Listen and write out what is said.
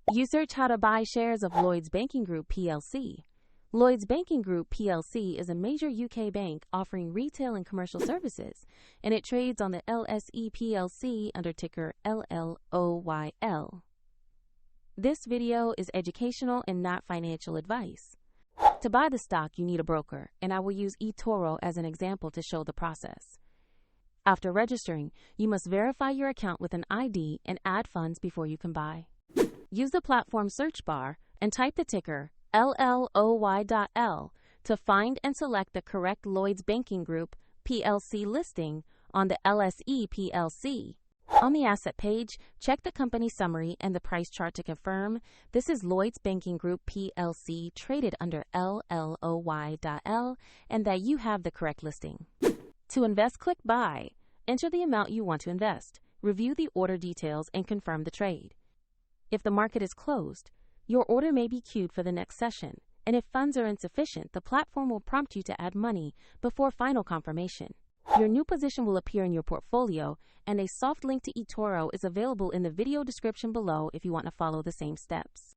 You search how to buy shares of Lloyd's Banking Group PLC. Lloyd's Banking Group PLC is a major UK bank offering retail and commercial services, and it trades on the LSE PLC under ticker LLOY.L. This video is educational and not financial advice. To buy the stock, you need a broker, and I will use eToro as an example to show the process. After registering, you must verify your account with an ID and add funds before you can buy. Use the platform search bar and type the ticker LLOY.L to find and select the correct Lloyd's Banking Group PLC listing on the LSE PLC. On the asset page, check the company summary and the price chart to confirm this is Lloyd's Banking Group PLC traded under LLOY.L and that you have the correct listing. To invest, click Buy. Enter the amount you want to invest, review the order details, and confirm the trade. If the market is closed, your order may be queued for the next session, and if funds are insufficient, the platform will prompt you to add money before final confirmation. Your new position will appear in your portfolio, and a soft link to eToro is available in the video description below if you want to follow the same steps.